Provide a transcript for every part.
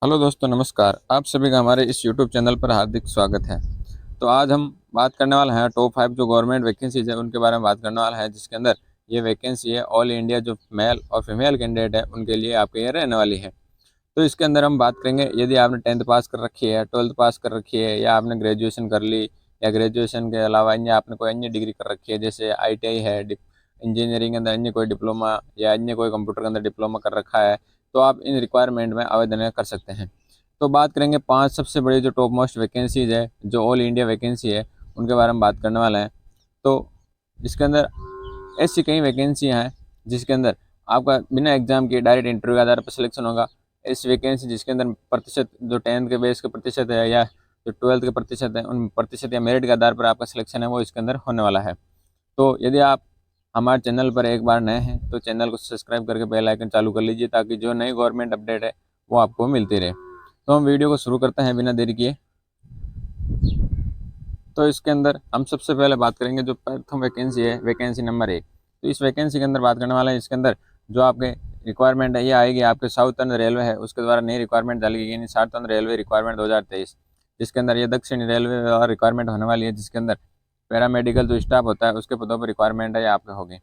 Hello दोस्तों, नमस्कार। आप सभी का हमारे इस यूट्यूब चैनल पर हार्दिक स्वागत है। तो आज हम बात करने वाले हैं टॉप 5 जो गवर्नमेंट वैकेंसीज है उनके बारे में बात करने वाला है, जिसके अंदर ये वैकेंसी है ऑल इंडिया जो मेल और फीमेल कैंडिडेट है उनके लिए आपके ये रहने वाली है। तो इसके अंदर हम बात करेंगे, यदि आपने 10th पास कर रखी है, 12th पास कर रखी है, या आपने ग्रेजुएशन कर ली, या ग्रेजुएशन के अलावा अन्य आपने कोई अन्य डिग्री कर रखी है, जैसे ITI है, इंजीनियरिंग के अंदर अन्य कोई डिप्लोमा या अन्य कोई कंप्यूटर के अंदर डिप्लोमा कर रखा है, तो आप इन रिक्वायरमेंट में आवेदन कर सकते हैं। तो बात करेंगे 5 सबसे बड़ी जो टॉप मोस्ट वैकेंसीज है जो ऑल इंडिया वैकेंसी है उनके बारे में बात करने वाला है। तो इसके अंदर ऐसी कई वैकेंसियाँ हैं जिसके अंदर आपका बिना एग्जाम के डायरेक्ट इंटरव्यू के आधार पर सिलेक्शन होगा। इस वैकेंसी जिसके अंदर प्रतिशत जो 10th के बेस के प्रतिशत है या जो 12th के प्रतिशत है उन प्रतिशत या मेरिट के आधार पर आपका सिलेक्शन है वो इसके अंदर होने वाला है। तो यदि आप हमारे चैनल पर एक बार नए हैं तो चैनल को सब्सक्राइब करके बेल आइकन चालू कर लीजिए, ताकि जो नई गवर्नमेंट अपडेट है वो आपको मिलती रहे। तो हम वीडियो को शुरू करते हैं बिना देरी किए। तो इसके अंदर हम सबसे पहले बात करेंगे जो प्रथम वैकेंसी है, वैकेंसी नंबर 1। तो इस वैकेंसी के अंदर बात करने वाला है, इसके अंदर जो आपके रिक्वायरमेंट है ये आएगी आपके साउथर्न रेलवे है उसके द्वारा नई रिक्वायरमेंट डाली गई, यानी साउथर्न रेलवे रिक्वायरमेंट 2023, जिसके अंदर ये दक्षिणी रेलवे और रिक्वायरमेंट होने वाली है, जिसके अंदर पैरामेडिकल जो स्टाफ होता है उसके पदों पर रिक्वायरमेंट है ये आपके होगी।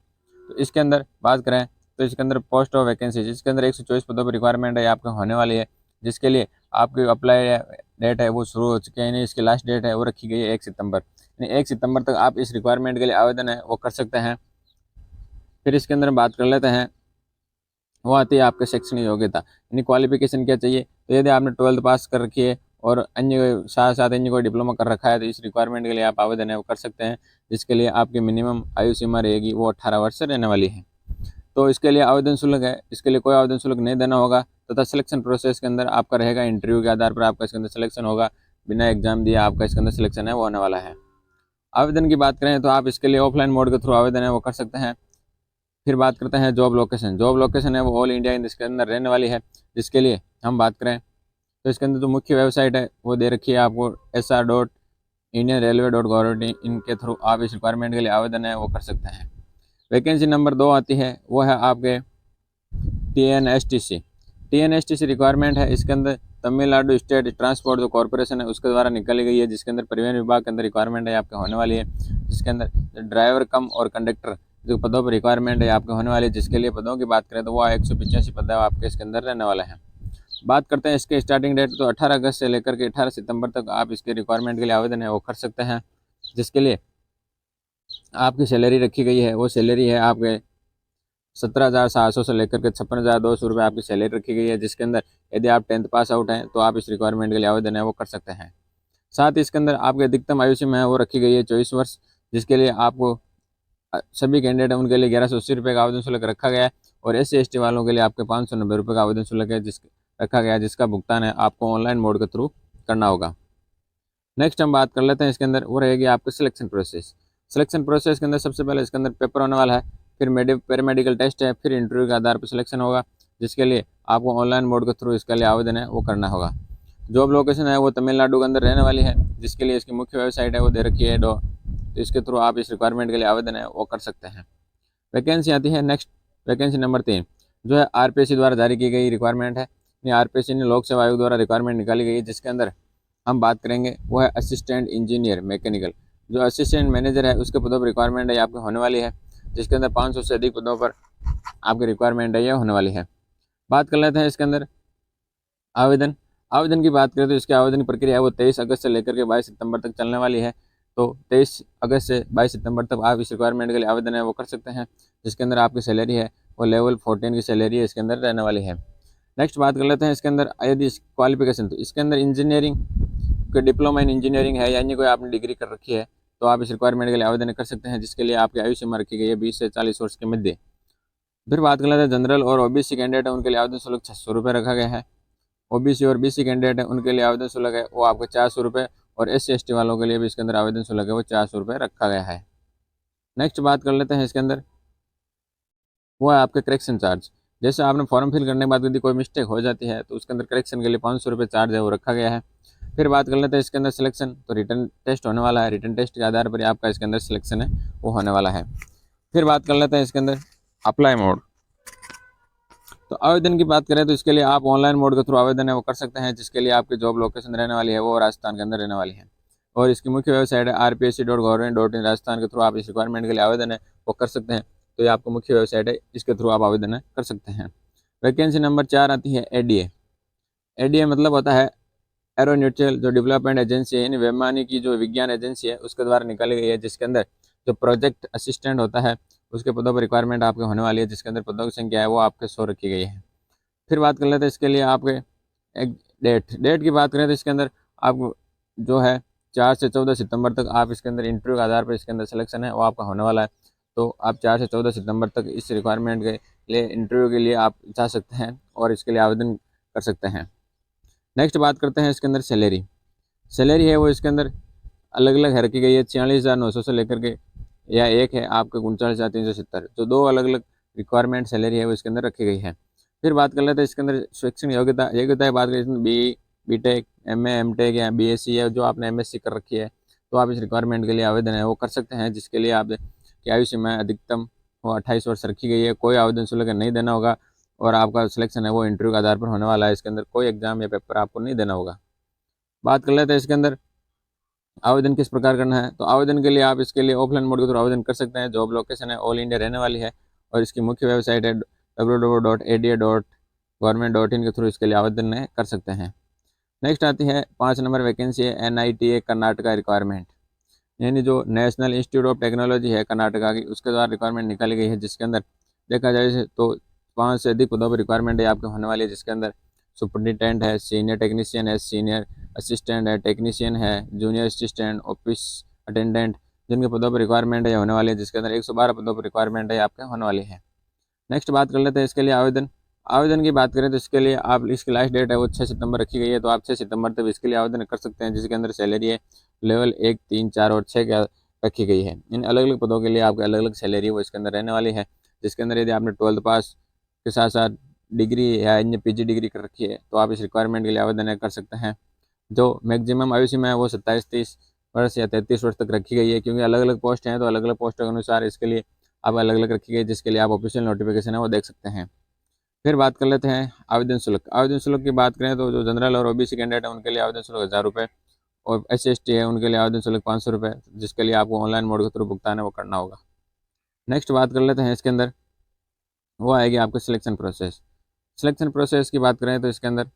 तो इसके अंदर बात करें तो इसके अंदर पोस्ट ऑफ वैकेंसी जिसके अंदर 124 पदों पर रिक्वायरमेंट है आपके होने वाली है, जिसके लिए आपकी अप्लाई डेट है वो शुरू हो चुकी है, यानी इसकी लास्ट डेट है वो रखी गई है 1 सितंबर। यानी 1 सितंबर तक आप इस रिक्वायरमेंट के लिए आवेदन है वो कर सकते हैं। फिर इसके अंदर बात कर लेते हैं, वो आती है आपके शैक्षणिक योग्यता, यानी क्वालिफिकेशन क्या चाहिए। तो यदि आपने 12th पास कर रखी है और अन्य साथ साथ अन्य कोई डिप्लोमा कर रखा है तो इस रिक्वायरमेंट के लिए आप आवेदन है वो कर सकते हैं, जिसके लिए आपकी मिनिमम आयु सीमा रहेगी वो 18 वर्ष से रहने वाली है। तो इसके लिए आवेदन शुल्क है, इसके लिए कोई आवेदन शुल्क नहीं देना होगा, तथा सिलेक्शन प्रोसेस के अंदर आपका रहेगा इंटरव्यू के आधार पर आपका इसके अंदर सिलेक्शन होगा। बिना एग्जाम दिए आपका इसके अंदर सिलेक्शन है वो होने वाला है। आवेदन की बात करें तो आप इसके लिए ऑफलाइन मोड के थ्रू आवेदन है वो कर सकते हैं। फिर बात करते हैं जॉब लोकेशन। जॉब लोकेशन है वो ऑल इंडिया इसके अंदर रहने वाली है, जिसके लिए हम बात करें तो इसके अंदर जो मुख्य वेबसाइट है वो दे रखी है आपको sr.indianrailway.gov.in, इनके थ्रू आप इस रिक्वायरमेंट के लिए आवेदन है वो कर सकते हैं। वैकेंसी नंबर 2 आती है, वो है आपके TNSTC। TNSTC रिक्वायरमेंट है, इसके अंदर तमिलनाडु स्टेट ट्रांसपोर्ट जो कॉर्पोरेशन है उसके द्वारा निकाली गई है, जिसके अंदर परिवहन विभाग के अंदर रिक्वायरमेंट है आपके होने वाली है, जिसके अंदर ड्राइवर कम और कंडक्टर जो पदों पर रिक्वायरमेंट है आपके होने वाली है। जिसके लिए पदों की बात करें तो वह 185 पद आपके इसके अंदर रहने वाला है। बात करते हैं इसके स्टार्टिंग डेट, तो 18 अगस्त से लेकर के 18 सितंबर तक आप इसके रिक्वायरमेंट के लिए आवेदन है वो कर सकते हैं। जिसके लिए आपकी सैलरी रखी गई है वो सैलरी है आपके 17,700 से लेकर के 56,200 रुपये आपकी सैलरी रखी गई है, जिसके अंदर यदि आप 10th पास आउट हैं तो आप इस रिक्वायरमेंट के लिए आवेदन है वो कर सकते हैं। साथ ही इसके अंदर आपकी अधिकतम आयु सीमा है वो रखी गई है 24 वर्ष, जिसके लिए आपको सभी कैंडिडेट हैं उनके लिए 1180 रुपये का आवेदन शुल्क रखा गया है, और SC ST वालों के लिए आपके 590 रुपये का आवेदन शुल्क है जिस रखा गया है, जिसका भुगतान है आपको ऑनलाइन मोड के थ्रू करना होगा। नेक्स्ट हम बात कर लेते हैं इसके अंदर, वो रहेगी आपका सिलेक्शन प्रोसेस। सिलेक्शन प्रोसेस के अंदर सबसे पहले इसके अंदर पेपर होने वाला है, फिर पैरामेडिकल टेस्ट है, फिर इंटरव्यू के आधार पर सिलेक्शन होगा, जिसके लिए आपको ऑनलाइन मोड के थ्रू इसके लिए आवेदन है वो करना होगा। जॉब लोकेशन है वो तमिलनाडु के अंदर रहने वाली है, जिसके लिए इसकी मुख्य वेबसाइट है वो दे रखी है तो इसके थ्रू आप इस रिक्वायरमेंट के लिए आवेदन है वो कर सकते हैं। वैकेंसी आती है नेक्स्ट, वैकेंसी नंबर 3 जो है RPSC द्वारा जारी की गई रिक्वायरमेंट है। RPSC ने लोक सेवा आयोग द्वारा रिक्वायरमेंट निकाली गई है, जिसके अंदर हम बात करेंगे वो है असिस्टेंट इंजीनियर मैकेनिकल। जो असिस्टेंट मैनेजर है उसके पदों पर रिक्वायरमेंट है आपकी होने वाली है, जिसके अंदर 500 से अधिक पदों पर आपकी रिक्वायरमेंट है ये होने वाली है। बात कर लेते हैं इसके अंदर आवेदन। आवेदन की बात करें तो इसकी आवेदन की प्रक्रिया है वो 23 अगस्त से लेकर के 22 सितंबर तक चलने वाली है। तो 23 अगस्त से 22 सितंबर तक आप इस रिक्वायरमेंट के लिए आवेदन है वो कर सकते हैं, जिसके अंदर आपकी सैलरी है वो लेवल 14 की सैलरी है इसके अंदर रहने वाली है। नेक्स्ट बात कर लेते हैं इसके अंदर यदि क्वालिफिकेशन, तो इसके अंदर इंजीनियरिंग कोई डिप्लोमा इन इंजीनियरिंग है या अन्य कोई आपने डिग्री कर रखी है तो आप इस रिक्वायरमेंट के लिए आवेदन कर सकते हैं, जिसके लिए आपकी आयु सीमा रखी गई है 20 से 40 वर्ष के मध्य। फिर बात कर लेते हैं जनरल और OBC कैंडिडेट है उनके लिए आवेदन शुल्क 600 रुपये रखा गया है। OBC और BC कैंडिडेट है उनके लिए आवेदन शुल्क है वो आपको 400 रुपये, और SC ST वालों के लिए भी इसके अंदर आवेदन शुल्क है वो 400 रुपये रखा गया है। नेक्स्ट बात कर लेते हैं इसके अंदर, वो है आपके करेक्शन चार्ज। जैसे आपने फॉर्म फिल करने के बाद यदि कोई मिस्टेक हो जाती है तो उसके अंदर करेक्शन के लिए 500 रुपये चार्ज है वो रखा गया है। फिर बात कर लेते हैं इसके अंदर सिलेक्शन, तो रिटर्न टेस्ट होने वाला है, रिटर्न टेस्ट के आधार पर ही आपका इसके अंदर सिलेक्शन है वो होने वाला है। फिर बात कर लेते हैं इसके अंदर अप्लाई मोड। तो तो आवेदन की बात करें तो इसके लिए आप ऑनलाइन मोड के थ्रू आवेदन है वो कर सकते हैं, जिसके लिए आपकी जॉब लोकेशन रहने वाली है वो राजस्थान के अंदर रहने वाली है। और इसकी मुख्य वेबसाइट है rpsc.government.in। राजस्थान के थ्रू आप इस रिक्वायरमेंट के लिए आवेदन है वो कर सकते हैं। तो ये आपको मुख्य वेबसाइट है, इसके थ्रू आप आवेदन है कर सकते हैं। वैकेंसी नंबर 4 आती है एडीए। एडीए मतलब होता है एरोनॉटिकल जो डेवलपमेंट एजेंसी है, यानी वैमानिक की जो विज्ञान एजेंसी है उसके द्वारा निकाली गई है, जिसके अंदर जो प्रोजेक्ट असिस्टेंट होता है उसके पदों पर रिक्वायरमेंट आपके होने वाली है, जिसके अंदर पदों की संख्या है वो आपके 100 रखी गई है। फिर बात कर लेते हैं इसके लिए आपके एक डेट की बात करें तो इसके अंदर आप जो है 4 से 14 सितंबर तक आप इसके अंदर इंटरव्यू के आधार पर इसके अंदर सिलेक्शन है वो आपका होने वाला है। तो आप 4 से 14 सितंबर तक इस रिक्वायरमेंट के लिए इंटरव्यू के लिए आप जा सकते हैं और इसके लिए आवेदन कर सकते हैं। नेक्स्ट बात करते हैं इसके अंदर सैलरी है वो इसके अंदर अलग अलग है रखी गई है, 46,900 से लेकर के या एक है आपके 39,370, जो दो अलग अलग रिक्वायरमेंट सैलरी है वो इसके अंदर रखी गई है। फिर बात कर लेते हैं इसके अंदर शैक्षणिक योग्यता की बात करें इसमें बी.टेक, एम.ए, एम.टेक या बी.एससी है, जो आपने एम.एससी कर रखी है तो आप इस रिक्वायरमेंट के लिए आवेदन है वो कर सकते हैं, जिसके लिए आप की आयु सीमा अधिकतम वो 28 वर्ष रखी गई है। कोई आवेदन शुल्क नहीं देना होगा और आपका सिलेक्शन है वो इंटरव्यू के आधार पर होने वाला है। इसके अंदर कोई एग्जाम या पेपर आपको नहीं देना होगा। बात कर लेते हैं इसके अंदर आवेदन किस प्रकार करना है। तो आवेदन के लिए आप इसके लिए ऑफलाइन मोड के थ्रू आवेदन कर सकते हैं। जॉब लोकेशन है ऑल इंडिया रहने वाली है और इसकी मुख्य वेबसाइट है www.ada.government.in के थ्रू इसके लिए आवेदन कर सकते हैं। नेक्स्ट आती है 5 नंबर वैकेंसी है NITA कर्नाटका रिक्वायरमेंट, यानी जो नेशनल इंस्टीट्यूट ऑफ टेक्नोलॉजी है कर्नाटका की, उसके द्वारा रिक्वायरमेंट निकाली गई है, जिसके अंदर देखा जाए तो 5 से अधिक पदों पर रिक्वायरमेंट है आपके होने वाली है, जिसके अंदर सुपरिटेंडेंट है, सीनियर टेक्नीशियन है, सीनियर असिस्टेंट है, टेक्नीशियन है, जूनियर असिस्टेंट, ऑफिस अटेंडेंट, जिनके पदों पर रिक्वायरमेंट है होने वाली है, जिसके अंदर 112 पदों पर रिक्वायरमेंट है आपके होने वाली है। नेक्स्ट बात कर लेते हैं इसके लिए आवेदन की बात करें तो इसके लिए आप इसकी लास्ट डेट है वो 6 सितंबर रखी गई है, तो आप 6 सितंबर तक इसके लिए आवेदन कर सकते हैं, जिसके अंदर सैलरी है लेवल 1, 3, 4 और 6 का रखी गई है। इन अलग अलग पदों के लिए आपके अलग अलग सैलरी वो इसके अंदर रहने वाली है, जिसके अंदर यदि आपने 12th पास के साथ साथ डिग्री या अन्य PG डिग्री कर रखी है तो आप इस रिक्वायरमेंट के लिए आवेदन कर सकते हैं। जो मैक्सिमम आयु सीमा है वो 27-30 वर्ष या 33 वर्ष तक रखी गई है, क्योंकि अलग अलग पोस्ट हैं तो अलग अलग पोस्ट के अनुसार इसके लिए अब अलग अलग रखी गई, जिसके लिए आप ऑफिशियल नोटिफिकेशन है वो देख सकते हैं। फिर बात कर लेते हैं आवेदन शुल्क। आवेदन शुल्क की बात करें तो जो जनरल और OBC कैंडिडेट है उनके लिए आवेदन शुल्क 1000 रुपये और SC/ST है उनके लिए आवेदन शुल्क 500 रुपये, जिसके लिए आपको ऑनलाइन मोड के थ्रू भुगतान है वो करना होगा। नेक्स्ट बात कर लेते हैं इसके अंदर वो आएगी आपका सिलेक्शन प्रोसेस की बात करें तो इसके अंदर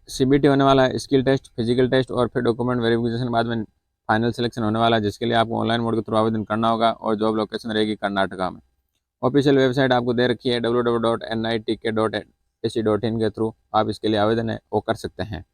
CBT होने वाला है, स्किल टेस्ट, फिजिकल टेस्ट और फिर डॉक्यूमेंट वेरिफिकेशन बाद में फाइनल सिलेक्शन होने वाला है, जिसके लिए आपको ऑनलाइन मोड के थ्रू आवेदन करना होगा और जॉब लोकेशन रहेगी कर्नाटका में। ऑफिशियल वेबसाइट आपको दे रखी है www.nitka.ac.in के थ्रू आप इसके लिए आवेदन है वो कर सकते हैं।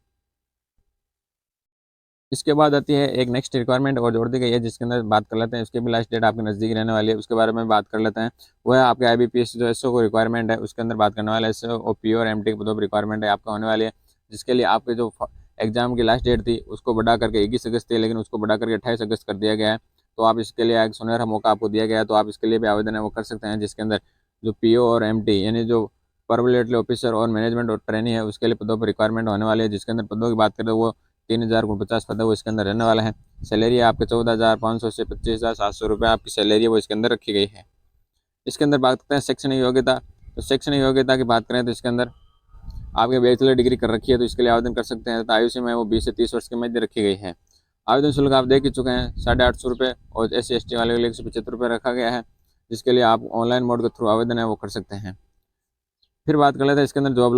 इसके बाद आती है एक नेक्स्ट रिक्वायरमेंट और जोड़ दी गई है, जिसके अंदर बात कर लेते हैं, उसके भी लास्ट डेट आपके नज़दीक रहने वाली है, उसके बारे में बात कर लेते हैं। वो है आपके IBPS जो SO को रिक्वायरमेंट है उसके अंदर बात करने वाला है। SO और PO और MT पदों पर रिक्वायरमेंट है आपका होने वाली है, जिसके लिए आपके जो एग्जाम की लास्ट डेट थी उसको बढ़ा करके 21 अगस्त थी, लेकिन उसको बढ़ा करके 28 अगस्त कर दिया गया है। तो आप इसके लिए एक सुनहरा मौका आपको दिया गया है, तो आप इसके लिए भी आवेदन है वो कर सकते हैं, जिसके अंदर जो PO और MT यानी जो परवलेटली ऑफिसर और मैनेजमेंट और ट्रेनिंग है उसके लिए पदों पर रिक्वायरमेंट होने वाली है, जिसके अंदर पदों की बात करें वो 3050 पद है वो इसके अंदर रहने वाला है। सैलरी आपके 14,500 से 25,700 रुपये आपकी सैलरी है वो इसके अंदर रखी गई है। इसके अंदर बात करते हैं शैक्षणिक योग्यता। तो शैक्षणिक योग्यता की बात करें तो इसके अंदर आपके बैचलर डिग्री कर रखी है तो इसके लिए आवेदन कर सकते हैं, तथा आयु सीमा वो 20 से 30 वर्ष के मध्य रखी गई है। आवेदन शुल्क आप देख ही चुके हैं 850 रुपये और SC/ST वाले के लिए 175 रुपये रखा गया है, जिसके लिए आप ऑनलाइन मोड के थ्रू आवेदन है वो कर सकते हैं। फिर बात कर लेते हैं इसके अंदर जॉब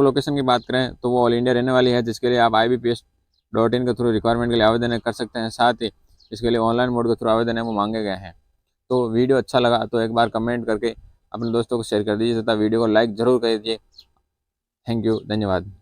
लोकेशन की बात करें तो वो ऑल इंडिया रहने वाली है, जिसके लिए आप IBPS.in के थ्रू रिक्वायरमेंट के लिए आवेदन कर सकते हैं। साथ ही इसके लिए ऑनलाइन मोड के थ्रू आवेदन है वो मांगे गए हैं। तो वीडियो अच्छा लगा तो एक बार कमेंट करके अपने दोस्तों को शेयर कर दीजिए तथा वीडियो को लाइक ज़रूर कर दीजिए। थैंक यू, धन्यवाद।